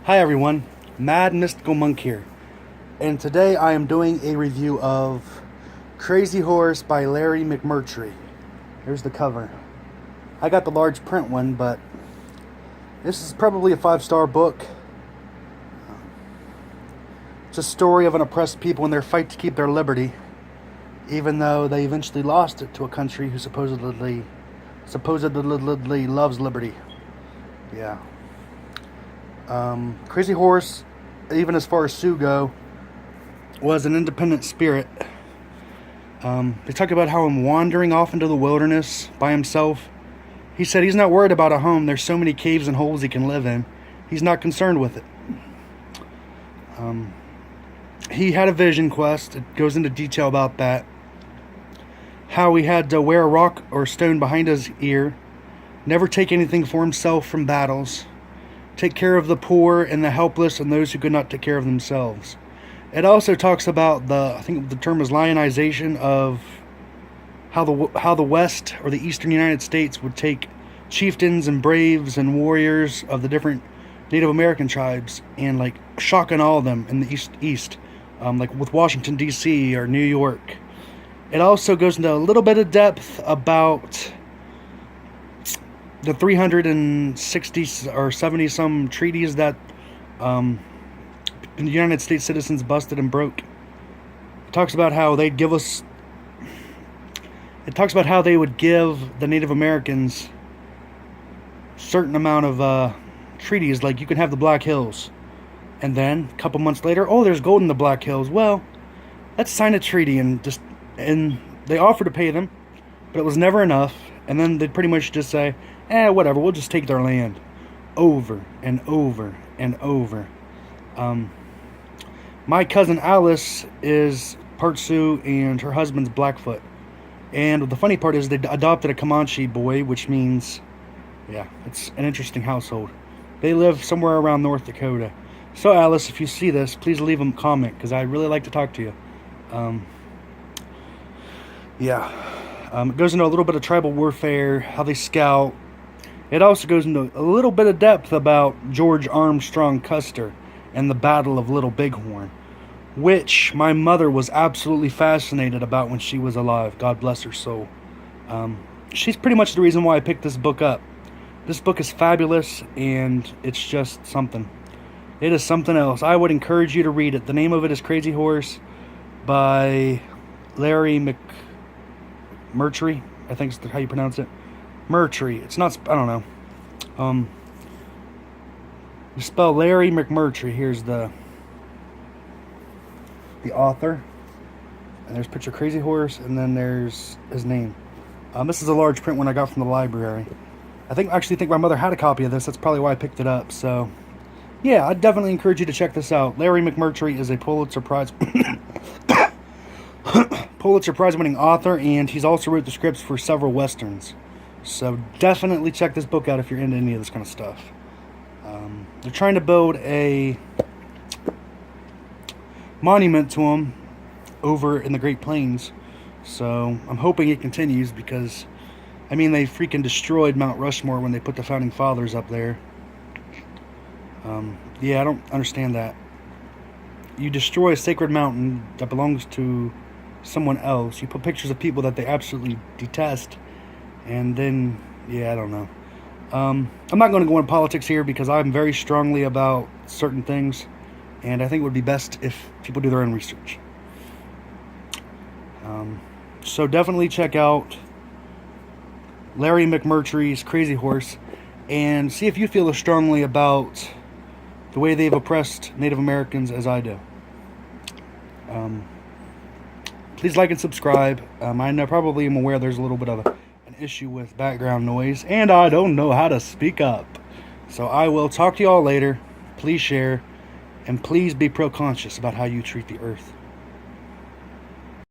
Hi everyone, Mad Mystical Monk here, and today I am doing a review of Crazy Horse by Larry McMurtry. Here's the cover. I got the large print one, but this is probably a 5-star book. It's a story of an oppressed people in their fight to keep their liberty, even though they eventually lost it to a country who supposedly loves liberty. Yeah. Crazy Horse, even as far as Sue go, was an independent spirit. They talk about how him wandering off into the wilderness by himself. He said he's not worried about a home. There's so many caves and holes he can live in. He's not concerned with it. He had a vision quest. It goes into detail about that. How he had to wear a rock or stone behind his ear. Never take anything for himself from battles. Take care of the poor and the helpless and those who could not take care of themselves. It also talks about I think the term is Lionisation, of how the West or the Eastern United States would take chieftains and braves and warriors of the different Native American tribes and like shock and awe them in the East, like with Washington D.C. or New York. It also goes into a little bit of depth about the 360 or 70 some treaties that the United States citizens busted and broke. It talks about how they would give the Native Americans certain amount of treaties, like you can have the Black Hills, and then a couple months later, oh, there's gold in the Black Hills. Well, let's sign a treaty, and they offered to pay them, but it was never enough. And then they'd pretty much just say, whatever, we'll just take their land. Over and over and over. My cousin Alice is part Sioux and her husband's Blackfoot. And the funny part is they adopted a Comanche boy, which means, yeah, it's an interesting household. They live somewhere around North Dakota. So Alice, if you see this, please leave a comment, because I'd really like to talk to you. It goes into a little bit of tribal warfare, how they scout. It also goes into a little bit of depth about George Armstrong Custer and the Battle of Little Bighorn, which my mother was absolutely fascinated about when she was alive. God bless her soul. She's pretty much the reason why I picked this book up. This book is fabulous, and it's just something. It is something else. I would encourage you to read it. The name of it is Crazy Horse by Larry McMurtry. I think is how you pronounce it. Murtry. It's not, I don't know. You spell Larry McMurtry. Here's the author. And there's a picture of Crazy Horse, and then there's his name. This is a large print one I got from the library. I actually think my mother had a copy of this. That's probably why I picked it up. So, yeah, I'd definitely encourage you to check this out. Larry McMurtry is a Pulitzer Prize winning author, and he's also wrote the scripts for several westerns. So definitely check this book out if you're into any of this kind of stuff. They're trying to build a monument to him over in the Great Plains. So I'm hoping it continues, because, I mean, they freaking destroyed Mount Rushmore when they put the Founding Fathers up there. I don't understand that. You destroy a sacred mountain that belongs to someone else. You put pictures of people that they absolutely detest, and then, I don't know. I'm not going to go into politics here, because I'm very strongly about certain things, and I think it would be best if people do their own research. So definitely check out Larry McMurtry's Crazy Horse, and see if you feel as strongly about the way they've oppressed Native Americans as I do. Please like and subscribe. I know probably am aware there's a little bit of an issue with background noise, and I don't know how to speak up. So I will talk to you all later. Please share, and please be pro-conscious about how you treat the earth.